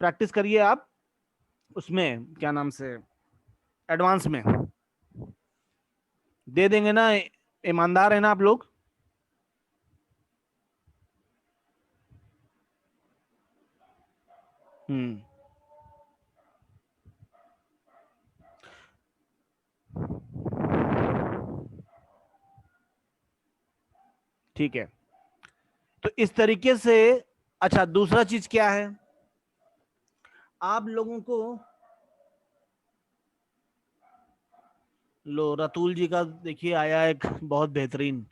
प्रैक्टिस करिए आप उसमें, क्या नाम से, एडवांस में। दे देंगे ना, ईमानदार है ना आप लोग? हम्म। ठीक है, तो इस तरीके से। अच्छा, दूसरा चीज क्या है, आप लोगों को, लो रतुल जी का देखिए आया एक बहुत बेहतरीन।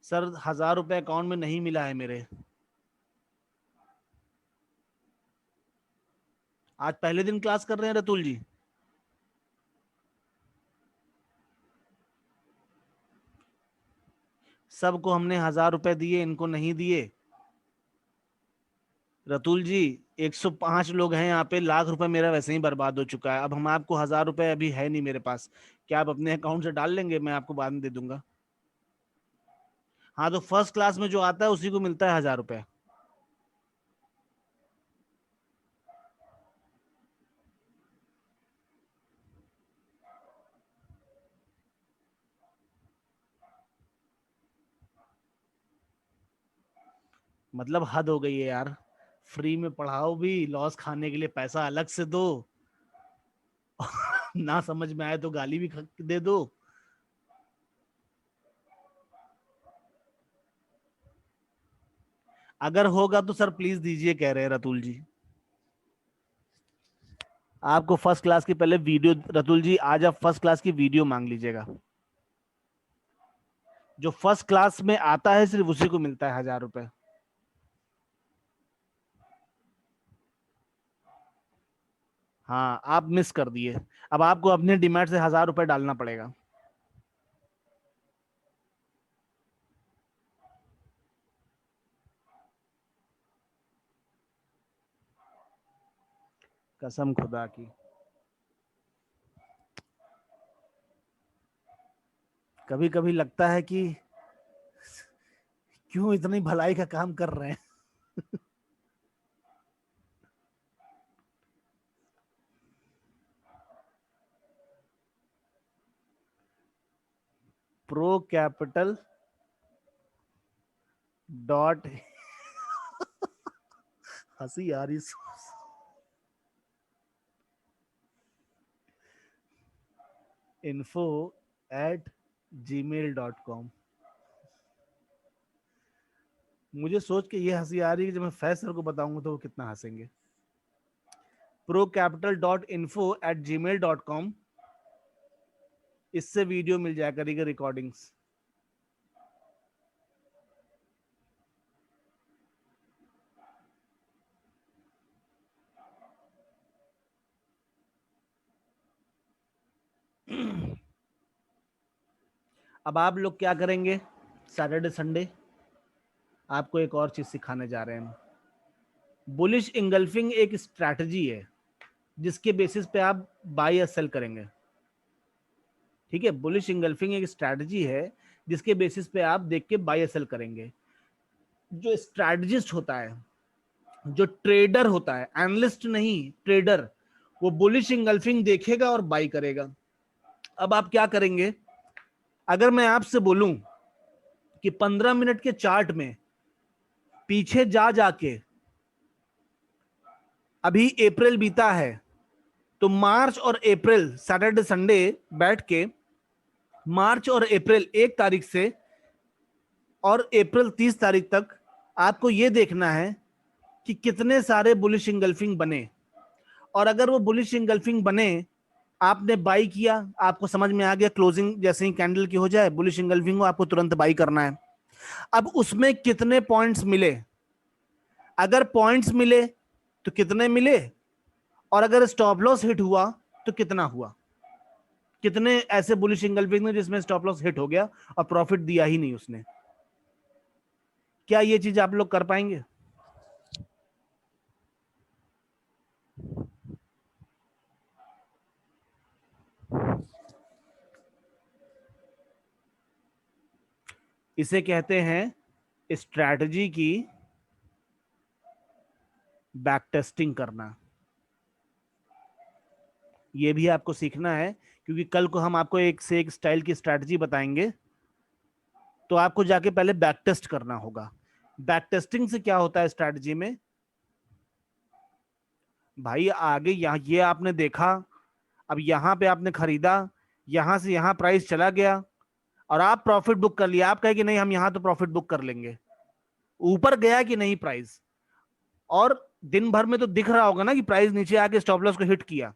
सर, 1000 रुपये अकाउंट में नहीं मिला है मेरे। आज पहले दिन क्लास कर रहे हैं रतुल जी? सबको हमने 1000 रुपए दिए, इनको नहीं दिए। रतुल जी, 105 लोग हैं यहाँ पे, लाख रुपए मेरा वैसे ही बर्बाद हो चुका है। अब हम आपको 1000 रुपए अभी है नहीं मेरे पास, क्या आप अपने अकाउंट से डाल लेंगे? मैं आपको बाद में दे दूंगा। हाँ, तो फर्स्ट क्लास में जो आता है उसी को मिलता है 1000 रुपए। मतलब हद हो गई है यार, फ्री में पढ़ाओ भी, लॉस खाने के लिए पैसा अलग से दो। ना समझ में आए तो गाली भी दे दो। अगर होगा तो सर प्लीज दीजिए, कह रहे हैं रतुल जी। आपको फर्स्ट क्लास की पहले वीडियो, रतुल जी आज आप फर्स्ट क्लास की वीडियो मांग लीजिएगा। जो फर्स्ट क्लास में आता है सिर्फ उसी को मिलता है 1000 रुपए। हाँ, आप मिस कर दिए। अब आपको अपने डिमांड से 1000 रुपए डालना पड़ेगा। कसम खुदा की। कभी कभी लगता है कि क्यों इतनी भलाई का काम कर रहे हैं। प्रो कैपिटल डॉट, हंसी आ रही, info@gmail.com। मुझे सोच के ये हंसी आ रही है कि जब मैं फैज सर को बताऊंगा तो वो कितना हंसेंगे। procapital.info@gmail.com, इससे वीडियो मिल जाया करेगी, रिकॉर्डिंग्स। अब आप लोग क्या करेंगे, सैटरडे संडे आपको एक और चीज सिखाने जा रहे हैं। बुलिश इंगल्फिंग एक स्ट्रैटेजी है जिसके बेसिस पे आप बाय या सेल करेंगे। ठीक है, बुलिश इंगल्फिंग एक स्ट्रैटेजी है जिसके बेसिस पे आप देख के बाय या सेल करेंगे। जो स्ट्रैटेजिस्ट होता है, जो ट्रेडर होता है, एनालिस्ट नहीं ट्रेडर, वो बुलिश इंगल्फिंग देखेगा और बाय करेगा। अब आप क्या करेंगे, अगर मैं आपसे बोलूं कि 15 मिनट के चार्ट में पीछे जा जाके अभी अप्रैल बीता है, तो मार्च और अप्रैल सैटरडे संडे बैठ के मार्च और अप्रैल 1 तारीख से और अप्रैल 30 तारीख तक आपको यह देखना है कि कितने सारे बुलिश इंगल्फिंग बने। और अगर वो बुलिश इंगल्फिंग बने, आपने बाई किया, आपको समझ में आ गया, क्लोजिंग जैसे ही कैंडल की हो जाए बुलिश इंगल्फिंग को आपको तुरंत बाई करना है। अब उसमें कितने पॉइंट्स मिले, अगर पॉइंट्स मिले तो कितने मिले, और अगर स्टॉप लॉस हिट हुआ तो कितना हुआ। कितने ऐसे बुलिश इंगल्फिंग ने जिसमें स्टॉप लॉस हिट हो गया और प्रॉफिट दिया ही नहीं उसने। क्या ये चीज आप लोग कर पाएंगे? इसे कहते हैं स्ट्रैटेजी की बैक टेस्टिंग करना। ये भी आपको सीखना है, क्योंकि कल को हम आपको एक से एक स्टाइल की स्ट्रैटेजी बताएंगे, तो आपको जाके पहले बैक टेस्ट करना होगा। बैक टेस्टिंग से क्या होता है स्ट्रैटेजी में, भाई आगे यहाँ ये आपने देखा, अब यहां पे आपने खरीदा, यहां से यहां प्राइस चला गया और आप प्रॉफिट बुक कर लिया। आप कहे कि नहीं हम यहां तो प्रॉफिट बुक कर लेंगे, ऊपर गया कि नहीं प्राइस, और दिन भर में तो दिख रहा होगा ना कि प्राइस नीचे आके स्टॉप लॉस को हिट किया,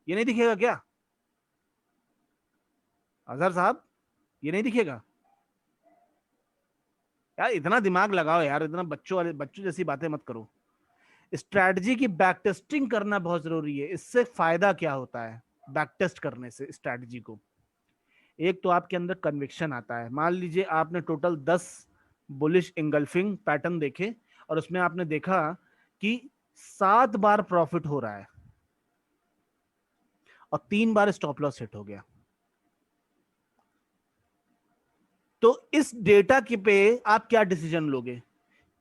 ये नहीं दिखेगा क्या अजहर साहब? ये नहीं दिखेगा यार? इतना दिमाग लगाओ यार, इतना बच्चों जैसी बातें मत करो। स्ट्रैटेजी की बैक टेस्टिंग करना बहुत जरूरी है। इससे फायदा क्या होता है बैक टेस्ट करने से स्ट्रैटेजी को? एक तो आपके अंदर कन्विक्शन आता है। मान लीजिए आपने टोटल 10 बुलिश इंगल्फिंग पैटर्न देखे और उसमें आपने देखा कि 7 बार प्रॉफिट हो रहा है और 3 बार स्टॉप लॉस हिट हो गया। तो इस डेटा के पे आप क्या डिसीजन लोगे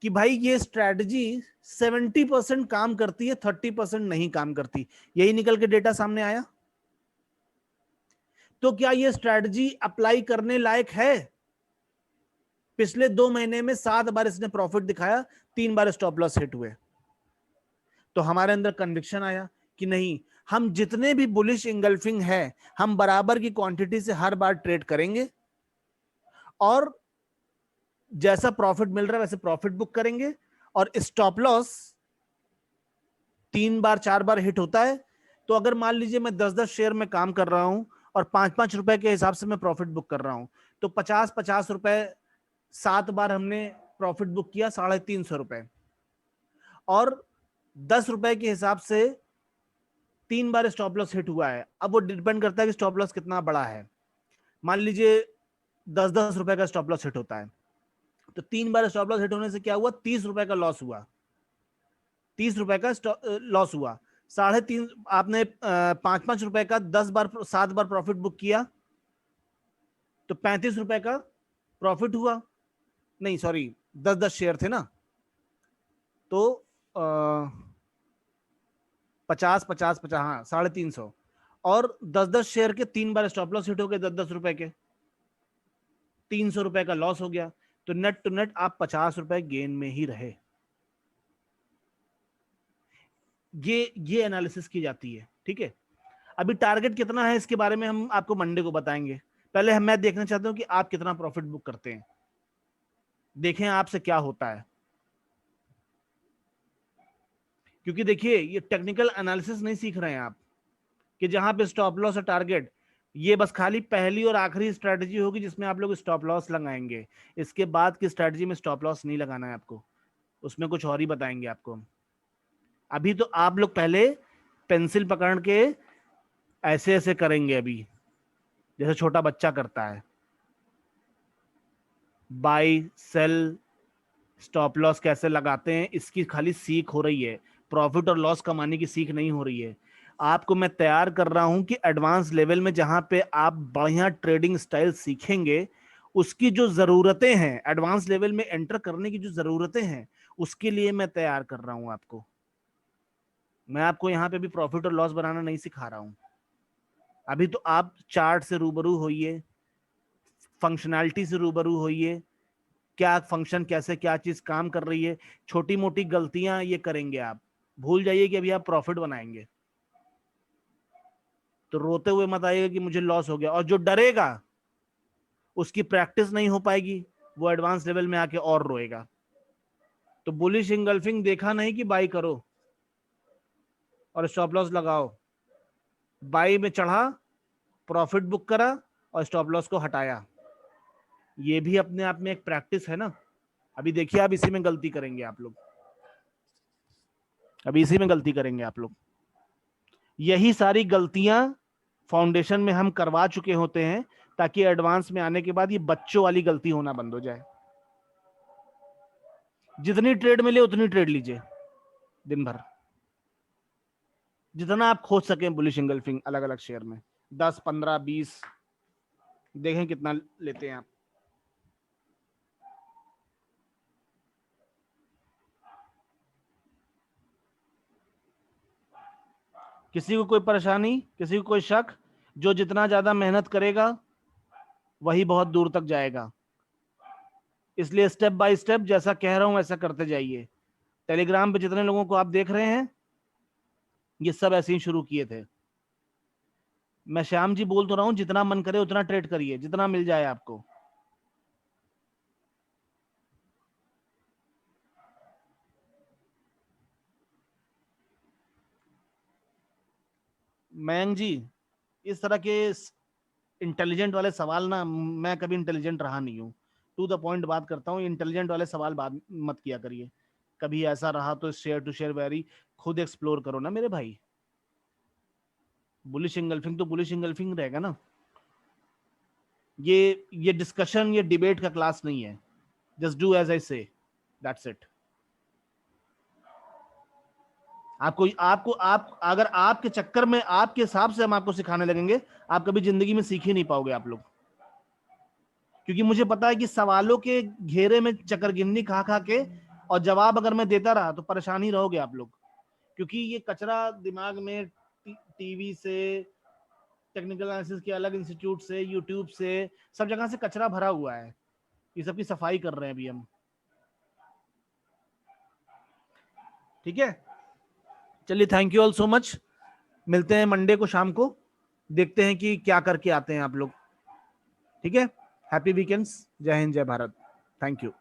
कि भाई ये स्ट्रैटेजी 70% काम करती है, 30% नहीं काम करती। यही निकल के डेटा सामने आया। तो क्या ये स्ट्रैटेजी अप्लाई करने लायक है? पिछले 2 महीने में 7 बार इसने प्रॉफिट दिखाया, 3 बार स्टॉप लॉस हिट हुए। तो हमारे अंदर कन्विक्शन आया कि नहीं, हम जितने भी बुलिश इंगल्फिंग है हम बराबर की क्वांटिटी से हर बार ट्रेड करेंगे और जैसा प्रॉफिट मिल रहा है वैसे प्रॉफिट बुक करेंगे। और स्टॉप लॉस 3 बार 4 बार हिट होता है, तो अगर मान लीजिए मैं 10-10 शेयर में काम कर रहा हूं और 5-5 रुपए के हिसाब से मैं प्रॉफिट बुक कर रहा हूं, तो 50-50 रुपए 7 बार हमने प्रॉफिट बुक किया, 350 रुपए। और 10 रुपए के हिसाब से 3 बार स्टॉप लॉस हिट हुआ है। अब वो डिपेंड करता है कि स्टॉप लॉस कितना बड़ा है। मान लीजिए 10-10 रुपए का स्टॉप लॉस हिट होता है, तो 3 बार स्टॉप लॉस हिट होने से क्या हुआ, 30 रुपए का लॉस हुआ। 30 रुपए का लॉस हुआ। 3.5 आपने 5-5 रुपए का 10 बार 7 बार प्रॉफिट बुक किया, तो 35 रुपए का प्रॉफिट हुआ। नहीं सॉरी, 10-10 शेयर थे ना, तो 50-50-50, हाँ 350। और 10-10 शेयर के 3 बार स्टॉप लॉस हिट हो गए 10-10 रुपए के, 300 रुपए का लॉस हो गया। तो नेट टू नेट आप 50 रुपए गेन में ही रहे। ये एनालिसिस की जाती है। ठीक है, अभी टारगेट कितना है इसके बारे में हम आपको मंडे को बताएंगे। पहले मैं देखना चाहता हूं कि आप कितना प्रॉफिट बुक करते हैं, देखें आपसे क्या होता है। क्योंकि देखिए ये टेक्निकल एनालिसिस नहीं सीख रहे हैं आप कि जहां पे स्टॉप लॉस और टारगेट, ये बस खाली पहली और आखिरी स्ट्रैटेजी होगी जिसमें आप लोग स्टॉप लॉस लगाएंगे। इसके बाद की स्ट्रैटेजी में स्टॉप लॉस नहीं लगाना है आपको, उसमें कुछ और ही बताएंगे आपको। अभी तो आप लोग पहले पेंसिल पकड़ के ऐसे ऐसे करेंगे, अभी जैसे छोटा बच्चा करता है। बाय सेल, स्टॉप लॉस कैसे लगाते हैं, इसकी खाली सीख हो रही है, प्रॉफिट और लॉस कमाने की सीख नहीं हो रही है। आपको मैं तैयार कर रहा हूं कि एडवांस लेवल में जहां पे आप बढ़िया ट्रेडिंग स्टाइल सीखेंगे, उसकी जो जरूरतें हैं, एडवांस लेवल में एंटर करने की जो जरूरतें हैं, उसके लिए मैं तैयार कर रहा हूं आपको। मैं आपको यहाँ पे भी प्रॉफिट और लॉस बनाना नहीं सिखा रहा हूं। अभी तो आप चार्ट से रूबरू होइए, फंक्शनैलिटी से रूबरू होइए, क्या फंक्शन, कैसे क्या चीज काम कर रही है। छोटी मोटी गलतियां ये करेंगे आप, भूल जाइए कि अभी आप प्रॉफिट बनाएंगे। तो रोते हुए मत आइएगा कि मुझे लॉस हो गया, और जो डरेगा उसकी प्रैक्टिस नहीं हो पाएगी, वो एडवांस लेवल में आके और रोएगा। तो बुलिश इंगल्फिंग देखा नहीं कि बाई करो और स्टॉप लॉस लगाओ, बाई में चढ़ा, प्रॉफिट बुक करा और स्टॉप लॉस को हटाया। ये भी अपने आप में एक प्रैक्टिस है ना। अभी देखिए आप इसी में गलती करेंगे आप लोग, अभी इसी में गलती करेंगे आप लोग। यही सारी गलतियां फाउंडेशन में हम करवा चुके होते हैं, ताकि एडवांस में आने के बाद ये बच्चों वाली गलती होना बंद हो जाए। जितनी ट्रेड मिले उतनी ट्रेड लीजिए दिन भर, जितना आप खोज सकें बुलिश इंगल्फिंग अलग अलग शेयर में, 10 15 20, देखें कितना लेते हैं आप। किसी को कोई परेशानी, किसी को कोई शक? जो जितना ज्यादा मेहनत करेगा वही बहुत दूर तक जाएगा। इसलिए स्टेप बाय स्टेप जैसा कह रहा हूं वैसा करते जाइए। टेलीग्राम पे जितने लोगों को आप देख रहे हैं, ये सब ऐसे ही शुरू किए थे। मैं श्याम जी बोल तो रहा हूं, जितना मन करे उतना ट्रेड करिए, जितना मिल जाए आपको। मयंक जी, इस तरह के इंटेलिजेंट वाले सवाल ना, मैं कभी इंटेलिजेंट रहा नहीं हूँ। टू द पॉइंट बात करता हूँ, इंटेलिजेंट वाले सवाल बात मत किया करिए। कभी ऐसा रहा तो शेयर टू शेयर वेरी, खुद एक्सप्लोर करो ना मेरे भाई। बुलिश इंगल्फिंग तो बुलिश इंगल्फिंग रहेगा ना। ये डिस्कशन, ये डिबेट का क्लास नहीं है। जस्ट डू एज आई से, दैट्स इट। आपको आपको आप अगर आपके चक्कर में, आपके हिसाब से हम आपको सिखाने लगेंगे, आप कभी जिंदगी में सीख ही नहीं पाओगे आप लोग। क्योंकि मुझे पता है कि सवालों के घेरे में चक्करगिन्नी खा खा के, और जवाब अगर मैं देता रहा तो परेशान ही रहोगे आप लोग। क्योंकि ये कचरा दिमाग में टीवी से, टेक्निकल एनालिसिस के अलग इंस्टीट्यूट से, यूट्यूब से, सब जगह से कचरा भरा हुआ है। ये सबकी सफाई कर रहे हैं अभी हम। ठीक है, चलिए, thank you all so much. मिलते हैं मंडे को शाम को, देखते हैं कि क्या करके आते हैं आप लोग। ठीक है, हैप्पी वीकेंड्स, जय हिंद जय भारत, थैंक यू।